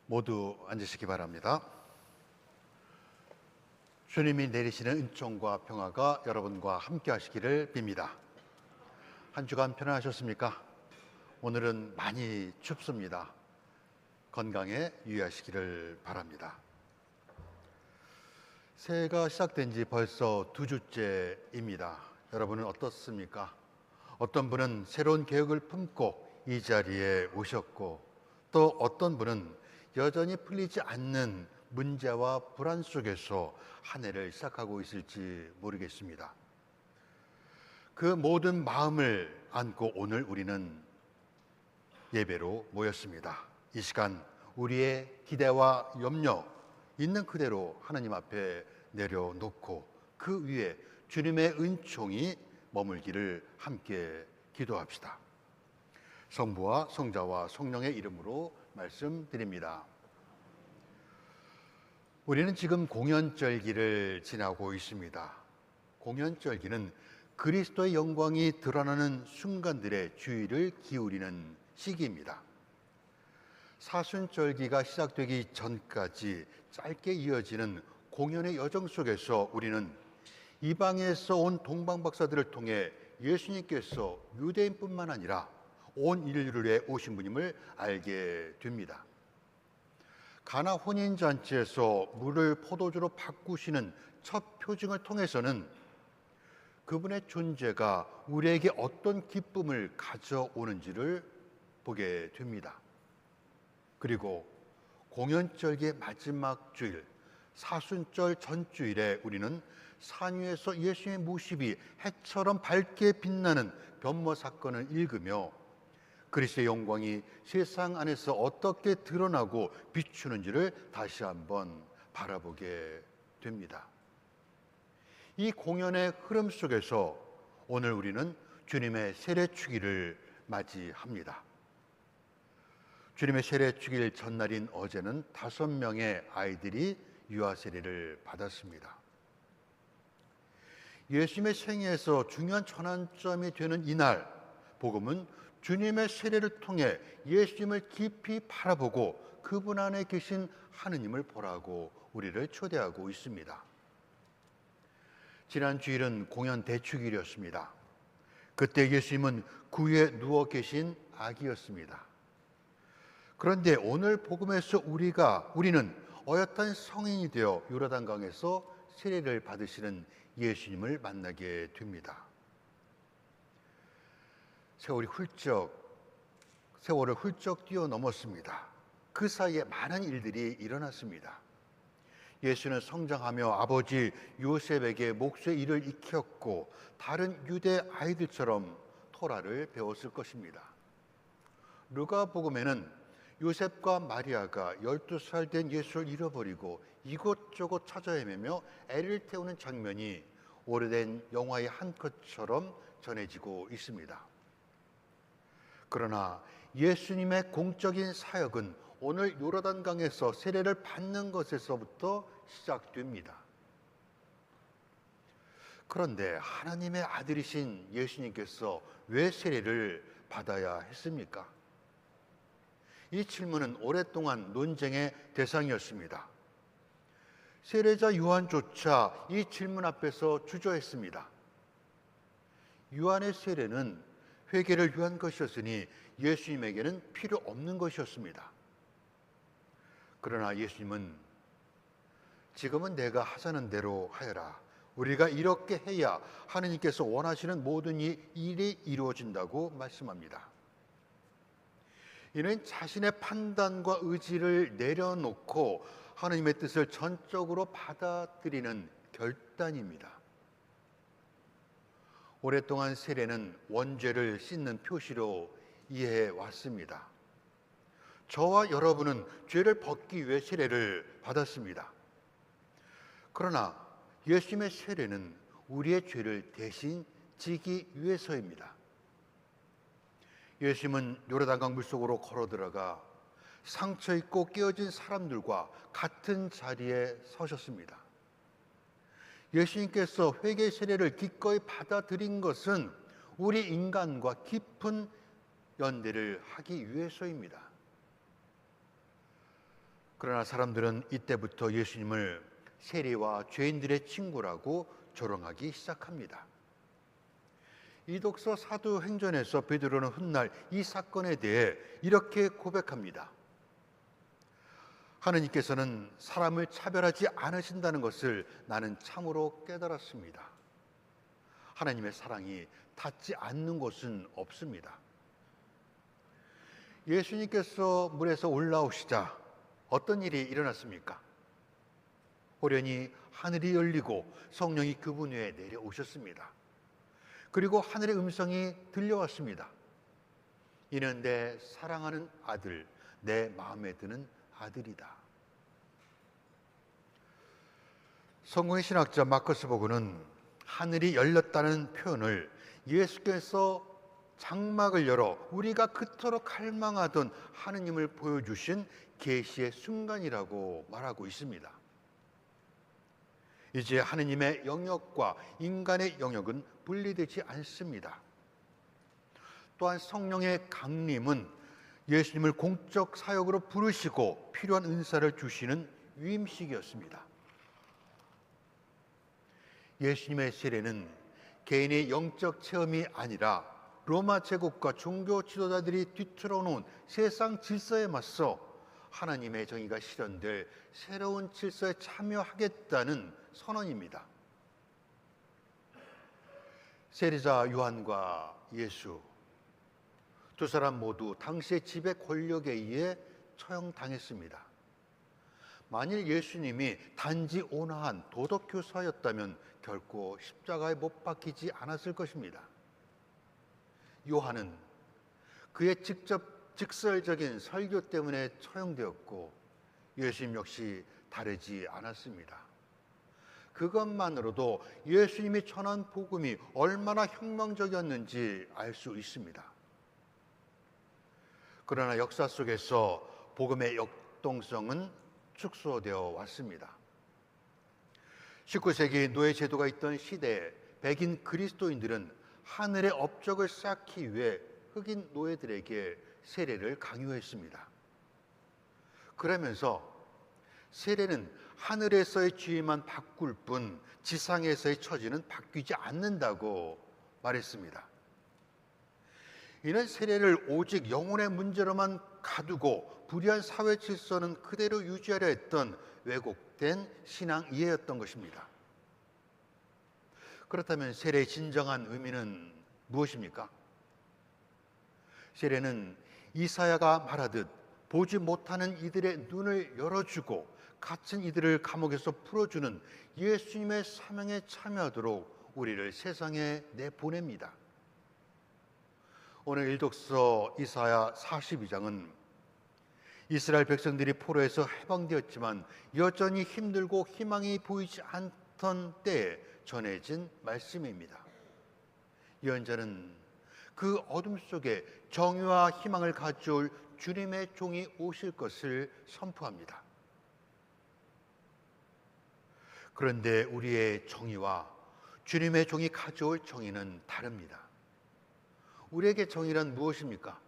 모두 앉으시기 바랍니다. 주님이 내리시는 은총과 평화가 여러분과 함께 하시기를 빕니다. 한 주간 편안하셨습니까? 오늘은 많이 춥습니다. 건강에 유의하시기를 바랍니다. 새해가 시작된 지 벌써 2주째입니다. 여러분은 어떻습니까? 어떤 분은 새로운 계획을 품고 이 자리에 오셨고, 또 어떤 분은 여전히 풀리지 않는 문제와 불안 속에서 한 해를 시작하고 있을지 모르겠습니다. 그 모든 마음을 안고 오늘 우리는 예배로 모였습니다. 이 시간 우리의 기대와 염려 있는 그대로 하나님 앞에 내려놓고 그 위에 주님의 은총이 머물기를 함께 기도합시다. 성부와 성자와 성령의 이름으로 말씀드립니다. 우리는 지금 공연절기를 지나고 있습니다. 공연절기는 그리스도의 영광이 드러나는 순간들의 주의를 기울이는 시기입니다. 사순절기가 시작되기 전까지 짧게 이어지는 공연의 여정 속에서 우리는 이방에서 온 동방박사들을 통해 예수님께서 유대인뿐만 아니라 온 인류에 오신 분임을 알게 됩니다. 가나 혼인잔치에서 물을 포도주로 바꾸시는 첫 표징을 통해서는 그분의 존재가 우리에게 어떤 기쁨을 가져오는지를 보게 됩니다. 그리고 공연절기의 마지막 주일, 사순절 전주일에 우리는 산 위에서 예수님의 모습이 해처럼 밝게 빛나는 변모 사건을 읽으며 그리스도의 영광이 세상 안에서 어떻게 드러나고 비추는지를 다시 한번 바라보게 됩니다. 이 공연의 흐름 속에서 오늘 우리는 주님의 세례축일을 맞이합니다. 주님의 세례축일 전날인 어제는 5명의 아이들이 유아 세례를 받았습니다. 예수님의 생애에서 중요한 전환점이 되는 이날, 복음은 주님의 세례를 통해 예수님을 깊이 바라보고 그분 안에 계신 하느님을 보라고 우리를 초대하고 있습니다. 지난 주일은 공연 대축일이었습니다. 그때 예수님은 그 위에 누워 계신 아기였습니다. 그런데 오늘 복음에서 우리는 어엿한 성인이 되어 요르단강에서 세례를 받으시는 예수님을 만나게 됩니다. 세월을 훌쩍 뛰어넘었습니다. 그 사이에 많은 일들이 일어났습니다. 예수는 성장하며 아버지 요셉에게 목수의 일을 익혔고 다른 유대 아이들처럼 토라를 배웠을 것입니다. 루가복음에는 요셉과 마리아가 12살 된 예수를 잃어버리고 이곳저곳 찾아 헤매며 애를 태우는 장면이 오래된 영화의 한 컷처럼 전해지고 있습니다. 그러나 예수님의 공적인 사역은 오늘 요르단강에서 세례를 받는 것에서부터 시작됩니다. 그런데 하나님의 아들이신 예수님께서 왜 세례를 받아야 했습니까? 이 질문은 오랫동안 논쟁의 대상이었습니다. 세례자 요한조차 이 질문 앞에서 주저했습니다. 요한의 세례는 회개를 위한 것이었으니 예수님에게는 필요 없는 것이었습니다. 그러나 예수님은 지금은 내가 하자는 대로 하여라. 우리가 이렇게 해야 하느님께서 원하시는 모든 일이 이루어진다고 말씀합니다. 이는 자신의 판단과 의지를 내려놓고 하느님의 뜻을 전적으로 받아들이는 결단입니다. 오랫동안 세례는 원죄를 씻는 표시로 이해해 왔습니다. 저와 여러분은 죄를 벗기 위해 세례를 받았습니다. 그러나 예수님의 세례는 우리의 죄를 대신 지기 위해서입니다. 예수님은 요르단강 물속으로 걸어 들어가 상처 입고 깨어진 사람들과 같은 자리에 서셨습니다. 예수님께서 회개 세례를 기꺼이 받아들인 것은 우리 인간과 깊은 연대를 하기 위해서입니다. 그러나 사람들은 이때부터 예수님을 세리와 죄인들의 친구라고 조롱하기 시작합니다. 이 독서 사도행전에서 베드로는 훗날 이 사건에 대해 이렇게 고백합니다. 하느님께서는 사람을 차별하지 않으신다는 것을 나는 참으로 깨달았습니다. 하나님의 사랑이 닿지 않는 곳은 없습니다. 예수님께서 물에서 올라오시자 어떤 일이 일어났습니까? 호련히 하늘이 열리고 성령이 그분 위에 내려오셨습니다. 그리고 하늘의 음성이 들려왔습니다. 이는 내 사랑하는 아들, 내 마음에 드는 아들이다. 성공의 신학자 마커스 보그는 하늘이 열렸다는 표현을 예수께서 장막을 열어 우리가 그토록 갈망하던 하느님을 보여주신 계시의 순간이라고 말하고 있습니다. 이제 하느님의 영역과 인간의 영역은 분리되지 않습니다. 또한 성령의 강림은 예수님을 공적 사역으로 부르시고 필요한 은사를 주시는 위임식이었습니다. 예수님의 세례는 개인의 영적 체험이 아니라 로마 제국과 종교 지도자들이 뒤틀어 놓은 세상 질서에 맞서 하나님의 정의가 실현될 새로운 질서에 참여하겠다는 선언입니다. 세례자 요한과 예수 두 사람 모두 당시의 지배 권력에 의해 처형당했습니다. 만일 예수님이 단지 온화한 도덕교사였다면 결코 십자가에 못 박히지 않았을 것입니다. 요한은 그의 직설적인 설교 때문에 처형되었고 예수님 역시 다르지 않았습니다. 그것만으로도 예수님이 전한 복음이 얼마나 혁명적이었는지 알 수 있습니다. 그러나 역사 속에서 복음의 역동성은 축소되어 왔습니다. 19세기 노예 제도가 있던 시대에 백인 그리스도인들은 하늘의 업적을 쌓기 위해 흑인 노예들에게 세례를 강요했습니다. 그러면서 세례는 하늘에서의 지위만 바꿀 뿐 지상에서의 처지는 바뀌지 않는다고 말했습니다. 이는 세례를 오직 영혼의 문제로만 가두고 불의한 사회 질서는 그대로 유지하려 했던 왜곡된 신앙 이해였던 것입니다. 그렇다면 세례의 진정한 의미는 무엇입니까? 세례는 이사야가 말하듯 보지 못하는 이들의 눈을 열어주고 갇힌 이들을 감옥에서 풀어주는 예수님의 사명에 참여하도록 우리를 세상에 내보냅니다. 오늘 일독서 이사야 42장은 이스라엘 백성들이 포로에서 해방되었지만 여전히 힘들고 희망이 보이지 않던 때에 전해진 말씀입니다. 예언자는 그 어둠 속에 정의와 희망을 가져올 주님의 종이 오실 것을 선포합니다. 그런데 우리의 정의와 주님의 종이 가져올 정의는 다릅니다. 우리에게 정의란 무엇입니까?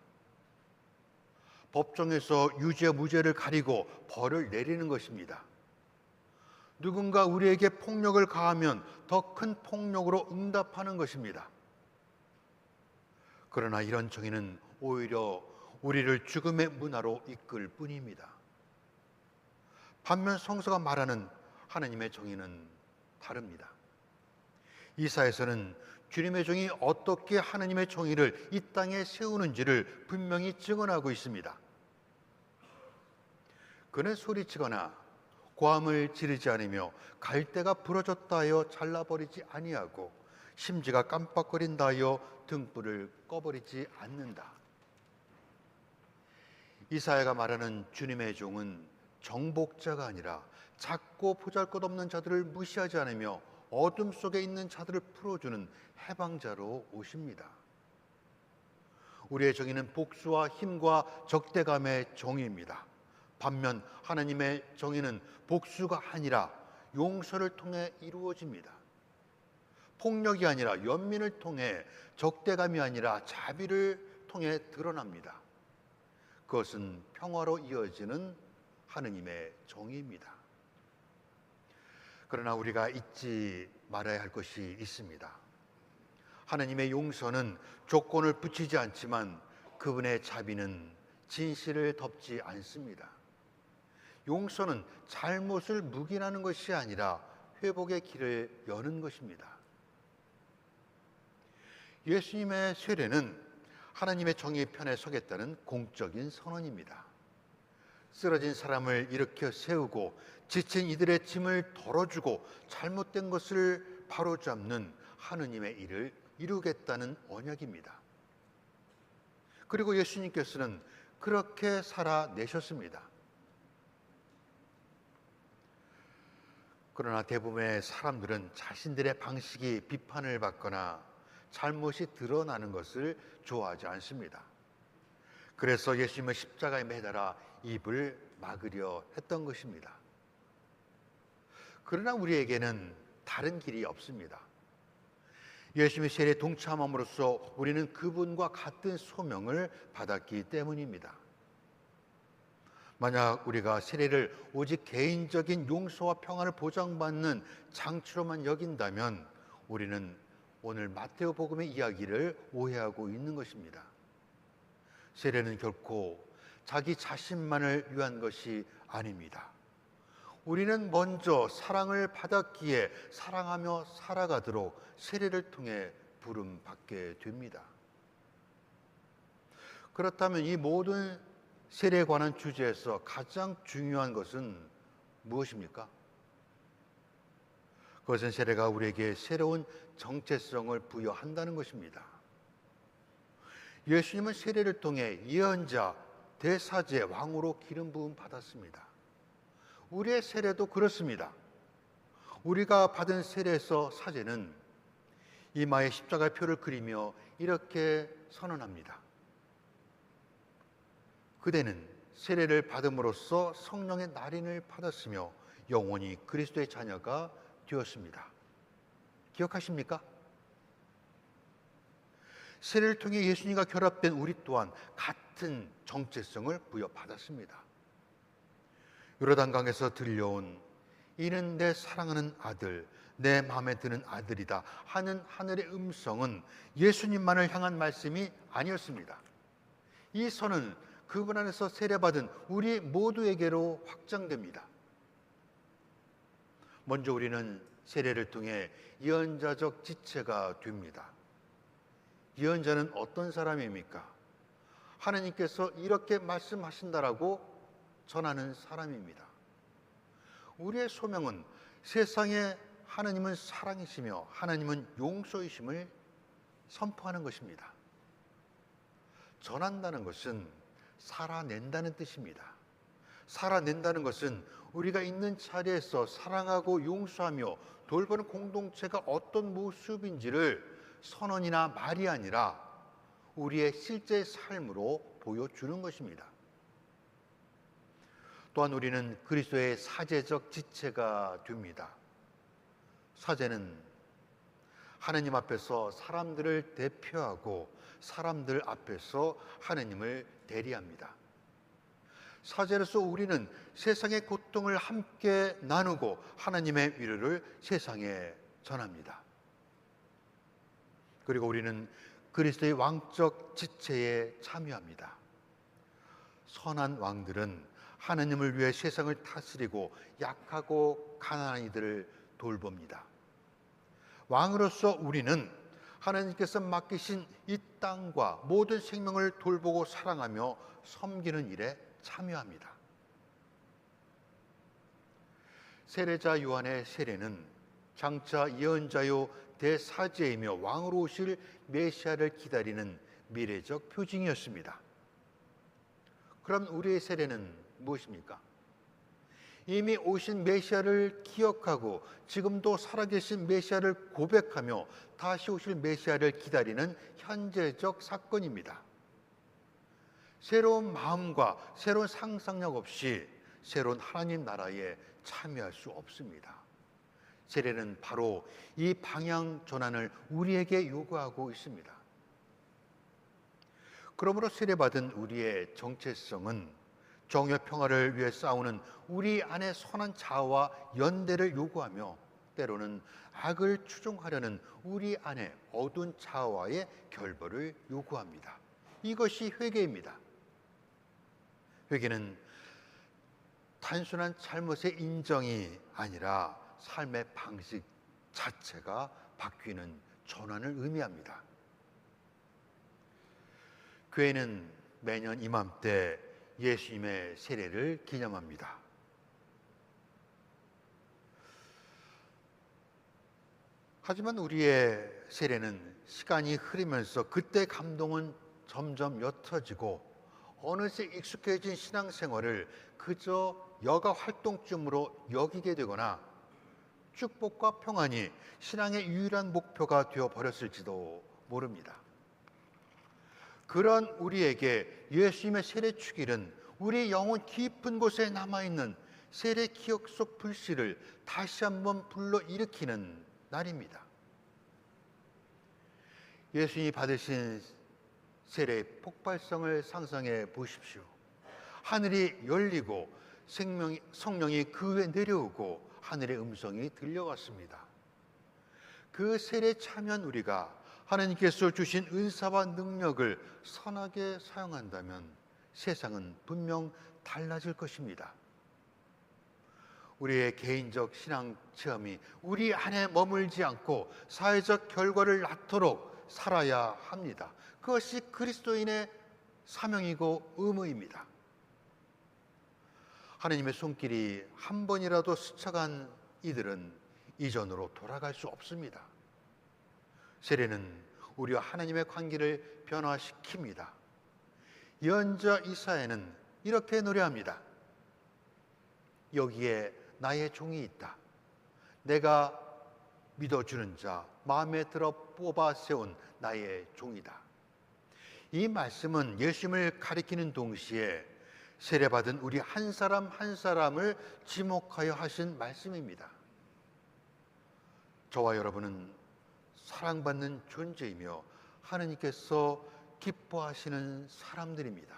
법정에서 유죄 무죄를 가리고 벌을 내리는 것입니다. 누군가 우리에게 폭력을 가하면 더 큰 폭력으로 응답하는 것입니다. 그러나 이런 정의는 오히려 우리를 죽음의 문화로 이끌 뿐입니다. 반면 성서가 말하는 하나님의 정의는 다릅니다. 이사야서는 주님의 종이 어떻게 하나님의 정의를 이 땅에 세우는지를 분명히 증언하고 있습니다. 그는 소리치거나 고함을 지르지 않으며 갈대가 부러졌다 하여 잘라버리지 아니하고 심지가 깜빡거린다 하여 등불을 꺼버리지 않는다. 이사야가 말하는 주님의 종은 정복자가 아니라 작고 보잘것없는 자들을 무시하지 않으며 어둠 속에 있는 자들을 풀어주는 해방자로 오십니다. 우리의 정의는 복수와 힘과 적대감의 정의입니다. 반면 하나님의 정의는 복수가 아니라 용서를 통해 이루어집니다. 폭력이 아니라 연민을 통해, 적대감이 아니라 자비를 통해 드러납니다. 그것은 평화로 이어지는 하느님의 정의입니다. 그러나 우리가 잊지 말아야 할 것이 있습니다. 하느님의 용서는 조건을 붙이지 않지만 그분의 자비는 진실을 덮지 않습니다. 용서는 잘못을 묵인하는 것이 아니라 회복의 길을 여는 것입니다. 예수님의 세례는 하나님의 정의 편에 서겠다는 공적인 선언입니다. 쓰러진 사람을 일으켜 세우고 지친 이들의 짐을 덜어주고 잘못된 것을 바로잡는 하느님의 일을 이루겠다는 언약입니다. 그리고 예수님께서는 그렇게 살아내셨습니다. 그러나 대부분의 사람들은 자신들의 방식이 비판을 받거나 잘못이 드러나는 것을 좋아하지 않습니다. 그래서 예수님은 십자가에 매달아 입을 막으려 했던 것입니다. 그러나 우리에게는 다른 길이 없습니다. 예수님의 세례에 동참함으로써 우리는 그분과 같은 소명을 받았기 때문입니다. 만약 우리가 세례를 오직 개인적인 용서와 평안을 보장받는 장치로만 여긴다면 우리는 오늘 마테오 복음의 이야기를 오해하고 있는 것입니다. 세례는 결코 자기 자신만을 위한 것이 아닙니다. 우리는 먼저 사랑을 받았기에 사랑하며 살아가도록 세례를 통해 부름받게 됩니다. 그렇다면 이 모든 세례에 관한 주제에서 가장 중요한 것은 무엇입니까? 그것은 세례가 우리에게 새로운 정체성을 부여한다는 것입니다. 예수님은 세례를 통해 예언자, 대사제, 왕으로 기름 부음 받았습니다. 우리의 세례도 그렇습니다. 우리가 받은 세례에서 사제는 이마에 십자가의 표를 그리며 이렇게 선언합니다. 그대는 세례를 받음으로써 성령의 날인을 받았으며 영원히 그리스도의 자녀가 되었습니다. 기억하십니까? 세례를 통해 예수님과 결합된 우리 또한 같은 정체성을 부여받았습니다. 요르단강에서 들려온 이는 내 사랑하는 아들, 내 마음에 드는 아들이다 하는 하늘의 음성은 예수님만을 향한 말씀이 아니었습니다. 이 선은 그분 안에서 세례받은 우리 모두에게로 확장됩니다. 먼저 우리는 세례를 통해 예언자적 지체가 됩니다. 예언자는 어떤 사람입니까? 하나님께서 이렇게 말씀하신다라고 전하는 사람입니다. 우리의 소명은 세상에 하나님은 사랑이시며 하나님은 용서이심을 선포하는 것입니다. 전한다는 것은 살아낸다는 뜻입니다. 살아낸다는 것은 우리가 있는 자리에서 사랑하고 용서하며 돌보는 공동체가 어떤 모습인지를 선언이나 말이 아니라 우리의 실제 삶으로 보여주는 것입니다. 또한 우리는 그리스도의 사제적 지체가 됩니다. 사제는 하나님 앞에서 사람들을 대표하고 사람들 앞에서 하나님을 대리합니다. 사제로서 우리는 세상의 고통을 함께 나누고 하나님의 위로를 세상에 전합니다. 그리고 우리는 그리스도의 왕적 지체에 참여합니다. 선한 왕들은 하나님을 위해 세상을 다스리고 약하고 가난한 이들을 돌봅니다. 왕으로서 우리는 하나님께서 맡기신 이 땅과 모든 생명을 돌보고 사랑하며 섬기는 일에 참여합니다. 세례자 요한의 세례는 장차 예언자요 대사제이며 왕으로 오실 메시아를 기다리는 미래적 표징이었습니다. 그럼 우리의 세례는 무엇입니까? 이미 오신 메시아를 기억하고 지금도 살아계신 메시아를 고백하며 다시 오실 메시아를 기다리는 현재적 사건입니다. 새로운 마음과 새로운 상상력 없이 새로운 하나님 나라에 참여할 수 없습니다. 세례는 바로 이 방향 전환을 우리에게 요구하고 있습니다. 그러므로 세례받은 우리의 정체성은 정의와 평화를 위해 싸우는 우리 안의 선한 자아와 연대를 요구하며 때로는 악을 추종하려는 우리 안의 어두운 자아와의 결별을 요구합니다. 이것이 회개입니다. 회개는 단순한 잘못의 인정이 아니라 삶의 방식 자체가 바뀌는 전환을 의미합니다. 교회는 매년 이맘때 예수님의 세례를 기념합니다. 하지만 우리의 세례는 시간이 흐르면서 그때 감동은 점점 옅어지고 어느새 익숙해진 신앙생활을 그저 여가 활동쯤으로 여기게 되거나 축복과 평안이 신앙의 유일한 목표가 되어버렸을지도 모릅니다. 그런 우리에게 예수님의 세례 축일은 우리 영혼 깊은 곳에 남아있는 세례 기억 속 불씨를 다시 한번 불러일으키는 날입니다. 예수님이 받으신 세례의 폭발성을 상상해 보십시오. 하늘이 열리고 성령이 그 위에 내려오고 하늘의 음성이 들려왔습니다. 그 세례에 참여한 우리가 하나님께서 주신 은사와 능력을 선하게 사용한다면 세상은 분명 달라질 것입니다. 우리의 개인적 신앙 체험이 우리 안에 머물지 않고 사회적 결과를 낳도록 살아야 합니다. 그것이 그리스도인의 사명이고 의무입니다. 하나님의 손길이 한 번이라도 스쳐간 이들은 이전으로 돌아갈 수 없습니다. 세례는 우리와 하나님의 관계를 변화시킵니다. 예언자 이사야는 이렇게 노래합니다. 여기에 나의 종이 있다. 내가 믿어주는 자, 마음에 들어 뽑아 세운 나의 종이다. 이 말씀은 예수님을 가리키는 동시에 세례받은 우리 한 사람 한 사람을 지목하여 하신 말씀입니다. 저와 여러분은 사랑받는 존재이며 하나님께서 기뻐하시는 사람들입니다.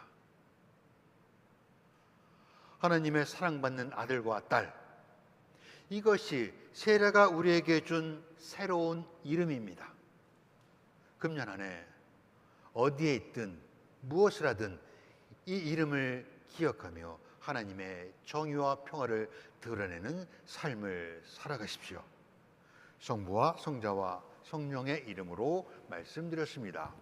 하나님의 사랑받는 아들과 딸, 이것이 세례가 우리에게 준 새로운 이름입니다. 금년 한 해 어디에 있든 무엇을 하든 이 이름을 기억하며 하나님의 정의와 평화를 드러내는 삶을 살아가십시오. 성부와 성자와 성령의 이름으로 말씀드렸습니다.